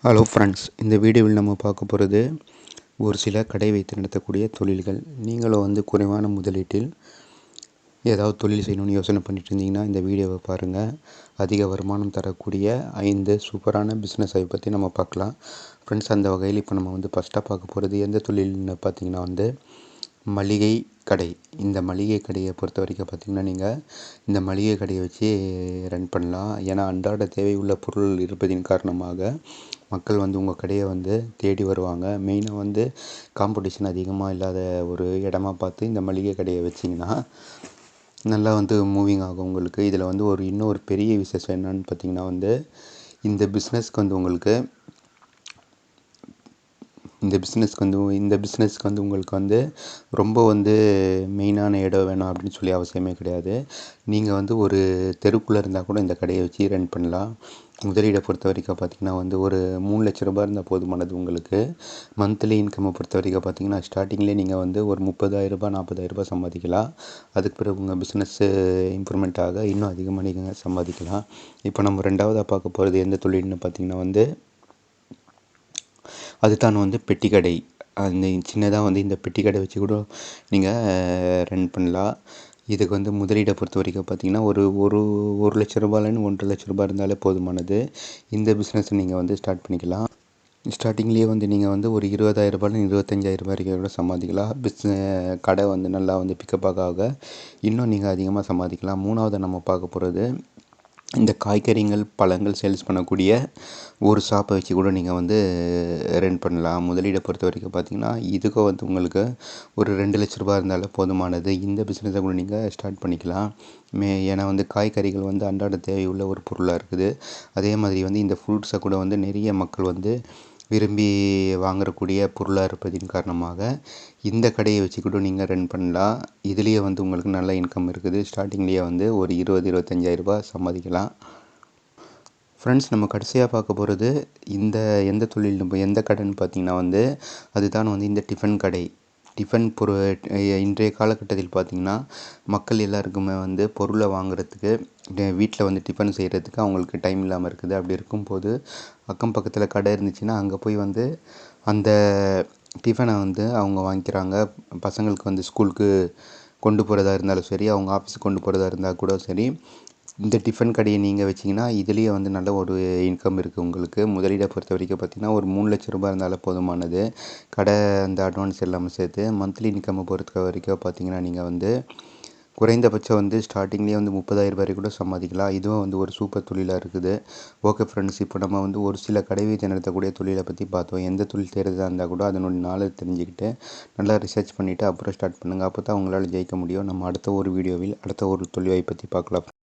Hello friends, இந்த வீடியோவில் நம்ம பார்க்க போகிறது ஒரு சில கடை வைத்து நடத்தக்கூடிய தொழில்கள். நீங்களும் குறைவான முதலீட்டில் ஏதாவது தொழில் செய்யணும்னு யோசனை பண்ணிட்டு இருந்தீங்கன்னா இந்த வீடியோவை பாருங்கள். அதிக வருமானம் தரக்கூடிய 5 சூப்பரான பிஸ்னஸை பற்றி நம்ம பார்க்கலாம். ஃப்ரெண்ட்ஸ், அந்த வகையில் இப்போ நம்ம ஃபஸ்ட்டாக பார்க்க போகிறது எந்த தொழில்னு பார்த்தீங்கன்னா மளிகை கடை. இந்த மளிகை கடையை பொறுத்த வரைக்கும் பார்த்திங்கன்னா நீங்கள் இந்த மளிகை கடையை வச்சு ரன் பண்ணலாம். ஏன்னா அன்றாட தேவை உள்ள பொருள் இருப்பதின் காரணமாக மக்கள் உங்கள் கடையை தேடி வருவாங்க. மெயினாக காம்படிஷன் அதிகமாக இல்லாத ஒரு இடமா பார்த்து இந்த மளிகை கடையை வச்சிங்கன்னா நல்லா மூவிங் ஆகும் உங்களுக்கு. இதில் இன்னொரு பெரிய விசேஷம் என்னன்னு பார்த்திங்கன்னா இந்த பிஸ்னஸ்க்கு உங்களுக்கு இந்த பிஸ்னஸ்க்கு உங்களுக்கு ரொம்ப மெயினான இடம் வேணும் அப்படின்னு சொல்லி அவசியமே கிடையாது. நீங்கள் ஒரு தெருக்குள்ளே இருந்தால் கூட இந்த கடையை வச்சு ரன் பண்ணலாம். முதலீடை பொறுத்த வரைக்கும் பார்த்திங்கன்னா ஒரு 3 லட்ச ரூபாய் இருந்தால் போதுமானது உங்களுக்கு. மந்த்லி இன்கம்மை பொறுத்த வரைக்கும் பார்த்திங்கன்னா ஸ்டார்டிங்லேயே நீங்கள் ஒரு 30,000 ரூபாய் 40,000 ரூபாய் சம்பாதிக்கலாம். அதுக்கு பிறகு உங்கள் பிஸ்னஸ்ஸு இம்ப்ரூவ்மெண்ட் ஆக இன்னும் அதிகமாக நீங்கள் சம்பாதிக்கலாம். இப்போ நம்ம ரெண்டாவதாக பார்க்க போகிறது எந்த தொழில்னு பார்த்திங்கன்னா அதுதான் பெட்டி கடை. அந்த சின்னதாக இந்த பெட்டி கடை வச்சு கூட நீங்கள் ரன் பண்ணலாம். இதுக்கு முதலீடை பொறுத்த வரைக்கும் பார்த்திங்கன்னா ஒரு லட்ச ரூபாயிலேருந்து 1.5 லட்ச ரூபாய் இருந்தாலே போதுமானது. இந்த பிஸ்னஸை நீங்கள் ஸ்டார்ட் பண்ணிக்கலாம். ஸ்டார்டிங்லேயே நீங்கள் ஒரு 20,000 ரூபாயிலேருந்து 25,000 ரூபாய் வரைக்கும் கூட சம்பாதிக்கலாம். கடை நல்லா பிக்கப் ஆக இன்னும் நீங்கள் அதிகமாக சம்பாதிக்கலாம். மூணாவது நம்ம பார்க்க போகிறது இந்த காய்கறிகள் பழங்கள் சேல்ஸ் பண்ணக்கூடிய ஒரு ஷாப்பை வச்சு கூட நீங்கள் ரன் பண்ணலாம். முதலீடை பொறுத்த வரைக்கும் பார்த்திங்கன்னா இதுக்கும் உங்களுக்கு ஒரு 2 லட்ச ரூபாய் இருந்தாலே போதுமானது. இந்த பிஸ்னஸை கூட நீங்கள் ஸ்டார்ட் பண்ணிக்கலாம். ஏன்னா காய்கறிகள் அன்றாட தேவையுள்ள ஒரு பொருளாக இருக்குது. அதே மாதிரி இந்த ஃப்ரூட்ஸை கூட நிறைய மக்கள் விரும்பி வாங்கக்கூடிய பொருளாக இருப்பதின் காரணமாக இந்த கடையை வச்சு கூட நீங்கள் ரன் பண்ணலாம். இதுலேயே உங்களுக்கு நல்ல இன்கம் இருக்குது. ஸ்டார்டிங்லேயே ஒரு 20-25,000 ரூபாய் சம்பாதிக்கலாம். ஃப்ரெண்ட்ஸ், நம்ம கடைசியாக பார்க்க போகிறது எந்த தொழில் எந்த கடைன்னு பார்த்திங்கன்னா அதுதான் இந்த டிஃபன் கடை. இன்றைய காலகட்டத்தில் பார்த்திங்கன்னா மக்கள் எல்லாருக்குமே பொருளை வாங்குறதுக்கு வீட்டில் டிஃபன் செய்கிறதுக்கு அவங்களுக்கு டைம் இல்லாமல் இருக்குது. அப்படி இருக்கும்போது அக்கம் பக்கத்தில் கடை இருந்துச்சுன்னா அங்கே போய் அந்த டிஃபனை அவங்க வாங்கிக்கிறாங்க. பசங்களுக்கு ஸ்கூலுக்கு கொண்டு போகிறதா இருந்தாலும் சரி, அவங்க ஆஃபீஸுக்கு கொண்டு போகிறதா இருந்தால் கூட சரி, இந்த டிஃபன் கடையை நீங்கள் வச்சிங்கன்னா இதுலேயே நல்ல ஒரு இன்கம் இருக்குது உங்களுக்கு. முதலீடை பொறுத்த வரைக்கும் பார்த்திங்கன்னா ஒரு 3 லட்ச ரூபாய் இருந்தாலும் போதுமானது. கடை அந்த அட்வான்ஸ் எல்லாமே சேர்த்து மந்த்லி இன்கம்மை பொறுத்த வரைக்கும் பார்த்திங்கன்னா நீங்கள் குறைந்தபட்சம் ஸ்டார்டிங்லேயே 30,000 ரூபாய் கூட சம்பாதிக்கலாம். இதுவும் ஒரு சூப்பர் தொழிலாக இருக்குது. ஓகே ஃப்ரெண்ட்ஸ், இப்போ நம்ம ஒரு சில கடை வைத்து நடத்தக்கூடிய தொழிலை பற்றி பார்த்தோம். எந்த தொழில் செய்கிறதா இருந்தால் கூட அதனுடைய நாளை தெரிஞ்சுக்கிட்டு நல்லா ரிசர்ச் பண்ணிவிட்டு அப்புறம் ஸ்டார்ட் பண்ணுங்கள். அப்போ தான் உங்களால் ஜெயிக்க முடியும். நம்ம அடுத்த ஒரு வீடியோவில் அடுத்த ஒரு தொழிலை பற்றி பார்க்கலாம்.